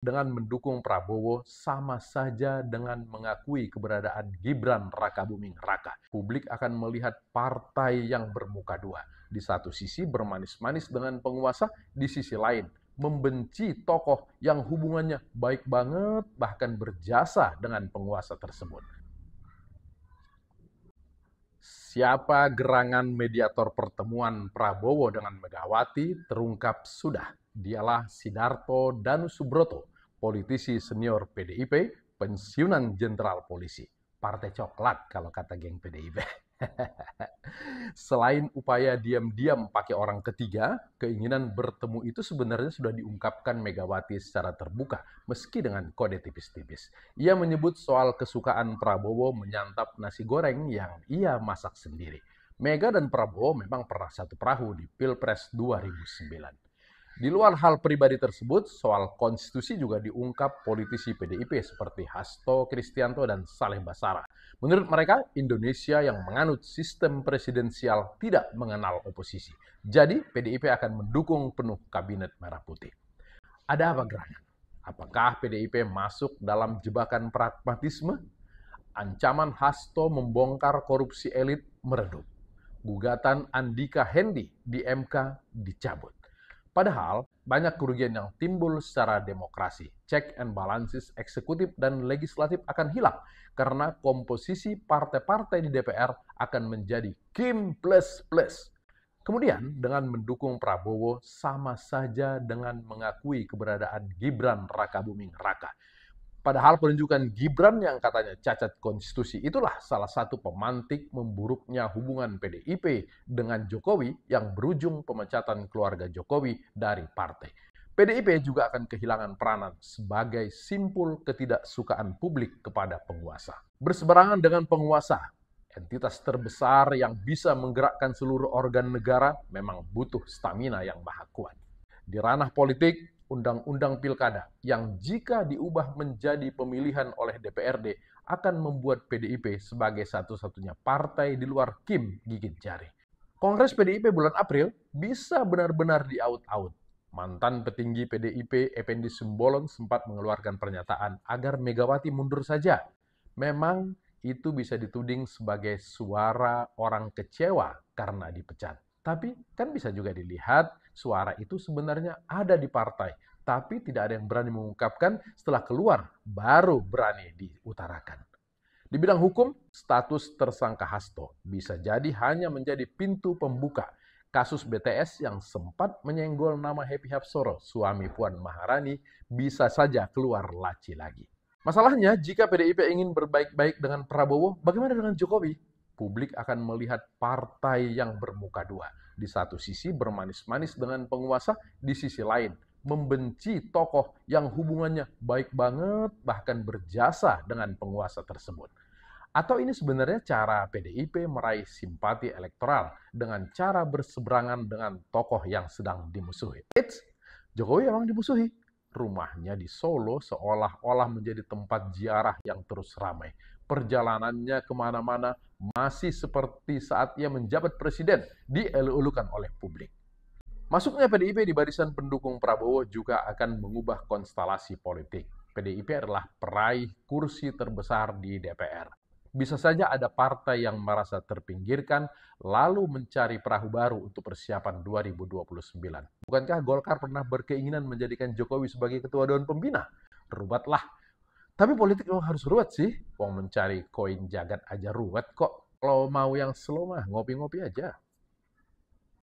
dengan mendukung Prabowo sama saja dengan mengakui keberadaan Gibran Rakabuming Raka. Publik akan melihat partai yang bermuka dua. Di satu sisi bermanis-manis dengan penguasa, di sisi lain membenci tokoh yang hubungannya baik banget bahkan berjasa dengan penguasa tersebut. Siapa gerangan mediator pertemuan Prabowo dengan Megawati terungkap sudah. Dialah Sidarto Danusubroto, politisi senior PDIP, pensiunan jenderal polisi. Partai coklat kalau kata geng PDIP. Selain upaya diam-diam pakai orang ketiga, keinginan bertemu itu sebenarnya sudah diungkapkan Megawati secara terbuka, meski dengan kode tipis-tipis. Ia menyebut soal kesukaan Prabowo menyantap nasi goreng yang ia masak sendiri. Mega dan Prabowo memang pernah satu perahu di Pilpres 2009. Di luar hal pribadi tersebut, soal konstitusi juga diungkap politisi PDIP seperti Hasto Kristianto dan Saleh Basara. Menurut mereka, Indonesia yang menganut sistem presidensial tidak mengenal oposisi. Jadi, PDIP akan mendukung penuh kabinet merah putih. Ada apa gerangan? Apakah PDIP masuk dalam jebakan pragmatisme? Ancaman Hasto membongkar korupsi elit meredup. Gugatan Andika Hendi di MK dicabut. Padahal, banyak kerugian yang timbul secara demokrasi. Check and balances eksekutif dan legislatif akan hilang karena komposisi partai-partai di DPR akan menjadi Kim plus plus. Kemudian, dengan mendukung Prabowo sama saja dengan mengakui keberadaan Gibran Rakabuming Raka. Padahal penunjukan Gibran yang katanya cacat konstitusi itulah salah satu pemantik memburuknya hubungan PDIP dengan Jokowi yang berujung pemecatan keluarga Jokowi dari partai. PDIP juga akan kehilangan peranan sebagai simpul ketidaksukaan publik kepada penguasa. Berseberangan dengan penguasa, entitas terbesar yang bisa menggerakkan seluruh organ negara memang butuh stamina yang maha kuat. Di ranah politik, Undang-Undang Pilkada yang jika diubah menjadi pemilihan oleh DPRD akan membuat PDIP sebagai satu-satunya partai di luar Kim gigit jari. Kongres PDIP bulan April bisa benar-benar diaut-aut. Mantan petinggi PDIP Effendi Simbolon sempat mengeluarkan pernyataan agar Megawati mundur saja. Memang itu bisa dituding sebagai suara orang kecewa karena dipecat. Tapi kan bisa juga dilihat suara itu sebenarnya ada di partai, tapi tidak ada yang berani mengungkapkan, setelah keluar baru berani diutarakan. Di bidang hukum, status tersangka Hasto bisa jadi hanya menjadi pintu pembuka kasus BTS yang sempat menyenggol nama Happy Hapsoro, suami Puan Maharani, bisa saja keluar laci lagi. Masalahnya, jika PDIP ingin berbaik-baik dengan Prabowo, bagaimana dengan Jokowi? Publik akan melihat partai yang bermuka dua. Di satu sisi bermanis-manis dengan penguasa, di sisi lain membenci tokoh yang hubungannya baik banget bahkan berjasa dengan penguasa tersebut. Atau ini sebenarnya cara PDIP meraih simpati elektoral dengan cara berseberangan dengan tokoh yang sedang dimusuhi. Jokowi memang dimusuhi. Rumahnya di Solo seolah-olah menjadi tempat ziarah yang terus ramai. Perjalanannya kemana-mana masih seperti saat ia menjabat presiden, dielu-elukan oleh publik. Masuknya PDIP di barisan pendukung Prabowo juga akan mengubah konstelasi politik. PDIP adalah peraih kursi terbesar di DPR. Bisa saja ada partai yang merasa terpinggirkan lalu mencari perahu baru untuk persiapan 2029. Bukankah Golkar pernah berkeinginan menjadikan Jokowi sebagai ketua Dewan Pembina? Ruwetlah. Tapi politik memang harus ruwet sih. Mau mencari koin jagat aja ruwet kok. Kalau mau yang slow mah ngopi-ngopi aja.